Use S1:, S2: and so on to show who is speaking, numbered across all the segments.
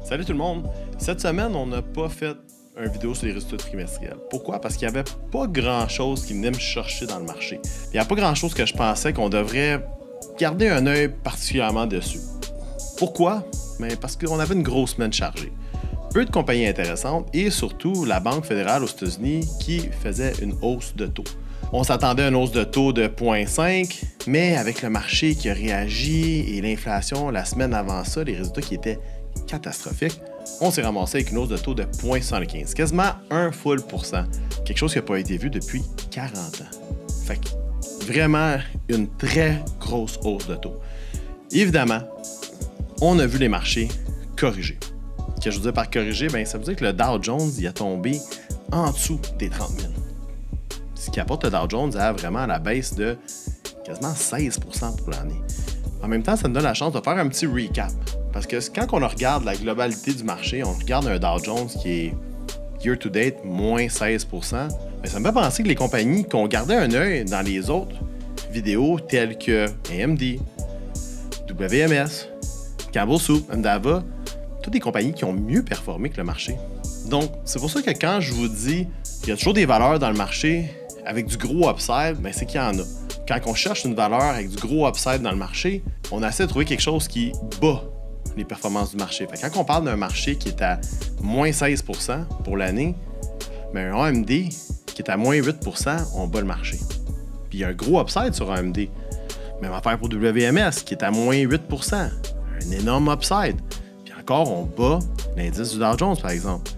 S1: Salut tout le monde! Cette semaine, on n'a pas fait une vidéo sur les résultats trimestriels. Pourquoi? Parce qu'il n'y avait pas grand-chose qui venait me chercher dans le marché. Il n'y a pas grand-chose que je pensais qu'on devrait garder un œil particulièrement dessus. Pourquoi? Mais parce qu'on avait une grosse semaine chargée. Peu de compagnies intéressantes et surtout la Banque fédérale aux États-Unis qui faisait une hausse de taux. On s'attendait à une hausse de taux de 0,5, mais avec le marché qui a réagi et l'inflation la semaine avant ça, les résultats qui étaient catastrophique, on s'est ramassé avec une hausse de taux de 0,75, quasiment 1 full %, quelque chose qui n'a pas été vu depuis 40 ans. Fait que vraiment une très grosse hausse de taux. Évidemment, on a vu les marchés corriger. Ce que je veux dire par corriger, bien, ça veut dire que le Dow Jones il a tombé en dessous des 30 000. Ce qui apporte le Dow Jones à vraiment la baisse de quasiment 16 % pour l'année. En même temps, ça nous donne la chance de faire un petit recap. Parce que quand on regarde la globalité du marché, on regarde un Dow Jones qui est year-to-date moins 16 %, mais ça me fait penser que les compagnies qu'on gardait un œil dans les autres vidéos telles que AMD, WMS, Campbell Soup, Endava, toutes des compagnies qui ont mieux performé que le marché. Donc, c'est pour ça que quand je vous dis qu'il y a toujours des valeurs dans le marché avec du gros upside, bien, c'est qu'il y en a. Quand on cherche une valeur avec du gros upside dans le marché, on essaie de trouver quelque chose qui bat les performances du marché. Fait que quand on parle d'un marché qui est à moins 16 % pour l'année, bien, un AMD qui est à moins 8 %, on bat le marché. Puis il y a un gros upside sur AMD. Même affaire pour WMS qui est à moins 8 %. Un énorme upside. Puis encore, on bat l'indice du Dow Jones, par exemple.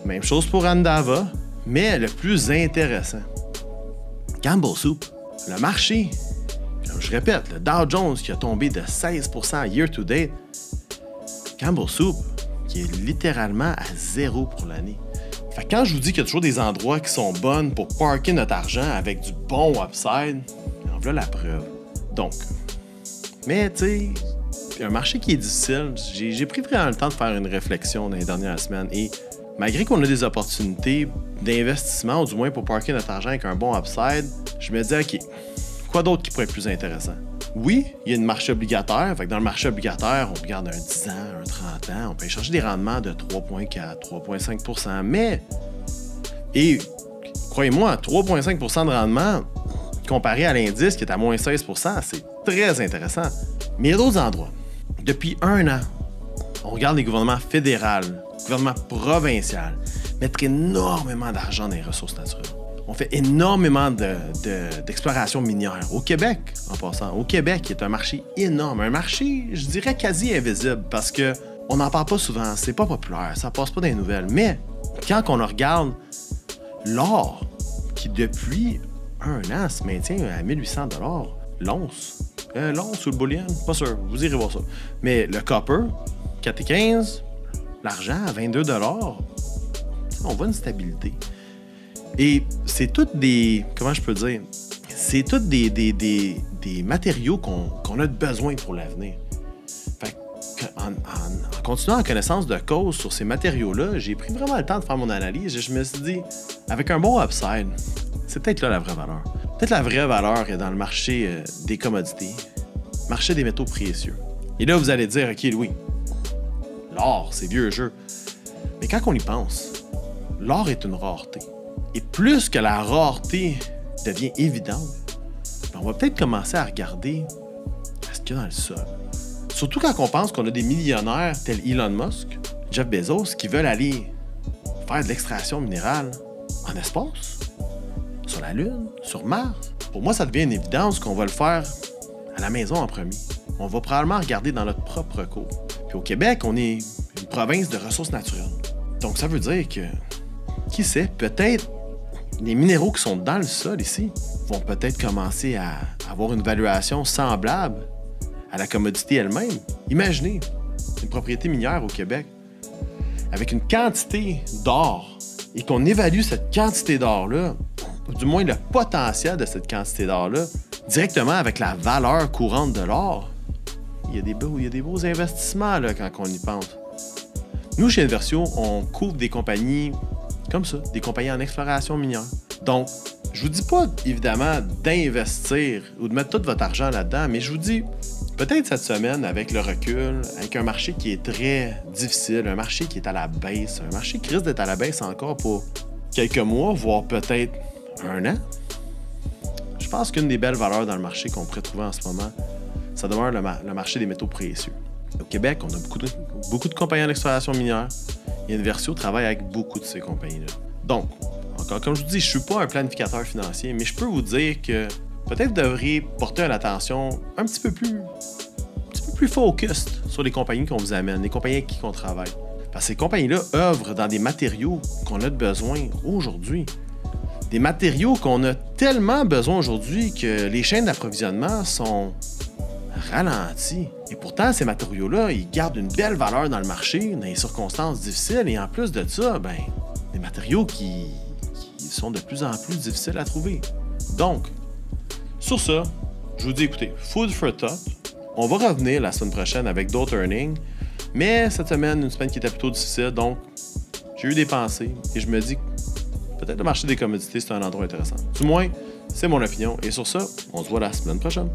S1: Même chose pour Endava, mais le plus intéressant, Campbell Soup. Le marché, comme je répète, le Dow Jones qui a tombé de 16 % year-to-date, Campbell Soup qui est littéralement à 0 pour l'année. Fait que quand je vous dis qu'il y a toujours des endroits qui sont bons pour parker notre argent avec du bon upside, en voilà la preuve. Donc, mais tu sais, un marché qui est difficile, j'ai pris vraiment le temps de faire une réflexion dans les dernières semaines et malgré qu'on a des opportunités d'investissement, ou du moins pour parker notre argent avec un bon upside, je me dis, OK, quoi d'autre qui pourrait être plus intéressant? Oui, il y a une marché obligataire. Fait que dans le marché obligataire, on regarde un 10 ans, un 30 ans, on peut chercher des rendements de 3,4, 3,5 %. Mais, et croyez-moi, 3,5 % de rendement comparé à l'indice qui est à moins 16 %, c'est très intéressant. Mais il y a d'autres endroits. Depuis un an, on regarde les gouvernements fédéraux, gouvernement provincial, mettre énormément d'argent dans les ressources naturelles. On fait énormément d'exploration minière. Au Québec, en passant. Au Québec, qui est un marché énorme. Un marché, je dirais, quasi invisible parce qu'on n'en parle pas souvent. C'est pas populaire. Ça passe pas dans les nouvelles. Mais quand on regarde l'or, qui depuis un an se maintient à 1800 $ l'once. L'once ou le bullion, pas sûr. Vous irez voir ça. Mais le copper, 4,15 $, l'argent à 22 $, on voit une stabilité. Et c'est toutes des... Comment je peux dire? C'est toutes des matériaux qu'on a besoin pour l'avenir. Fait en continuant en connaissance de cause sur ces matériaux-là, j'ai pris vraiment le temps de faire mon analyse et je me suis dit, avec un bon upside, c'est peut-être là la vraie valeur. Peut-être la vraie valeur est dans le marché des commodités, marché des métaux précieux. Et là, vous allez dire, OK, Louis, l'or, c'est vieux jeu. Mais quand on y pense, l'or est une rareté. Et plus que la rareté devient évidente, on va peut-être commencer à regarder ce qu'il y a dans le sol. Surtout quand on pense qu'on a des millionnaires tels Elon Musk, Jeff Bezos, qui veulent aller faire de l'extraction minérale en espace, sur la Lune, sur Mars. Pour moi, ça devient une évidence qu'on va le faire à la maison en premier. On va probablement regarder dans notre propre cours. Puis au Québec, on est une province de ressources naturelles. Donc ça veut dire que, qui sait, peut-être les minéraux qui sont dans le sol ici vont peut-être commencer à avoir une valuation semblable à la commodité elle-même. Imaginez une propriété minière au Québec avec une quantité d'or et qu'on évalue cette quantité d'or-là, ou du moins le potentiel de cette quantité d'or-là, directement avec la valeur courante de l'or. Il y a des beaux investissements là, quand on y pense. Nous, chez Inversio, on couvre des compagnies comme ça, des compagnies en exploration minière. Donc, je vous dis pas, évidemment, d'investir ou de mettre tout votre argent là-dedans, mais je vous dis, Peut-être cette semaine, avec le recul, avec un marché qui est très difficile, un marché qui est à la baisse, un marché qui risque d'être à la baisse encore pour quelques mois, voire peut-être un an, je pense qu'une des belles valeurs dans le marché qu'on pourrait trouver en ce moment, ça demeure le marché des métaux précieux. Au Québec, on a beaucoup de compagnies en exploration minière. Et Inversio travaille avec beaucoup de ces compagnies-là. Donc, encore comme je vous dis, je ne suis pas un planificateur financier, mais je peux vous dire que peut-être vous devriez porter une attention un petit peu plus focus sur les compagnies qu'on vous amène, les compagnies avec qui on travaille. Parce que ces compagnies-là œuvrent dans des matériaux qu'on a besoin aujourd'hui. Des matériaux qu'on a tellement besoin aujourd'hui que les chaînes d'approvisionnement sont ralenties. Et pourtant, ces matériaux-là, ils gardent une belle valeur dans le marché, dans les circonstances difficiles. Et en plus de ça, des matériaux qui sont de plus en plus difficiles à trouver. Donc, sur ça, je vous dis, écoutez, food for thought. On va revenir la semaine prochaine avec d'autres earnings. Mais cette semaine, une semaine qui était plutôt difficile, donc j'ai eu des pensées et je me dis que peut-être le marché des commodités, c'est un endroit intéressant. Du moins, c'est mon opinion. Et sur ça, on se voit la semaine prochaine.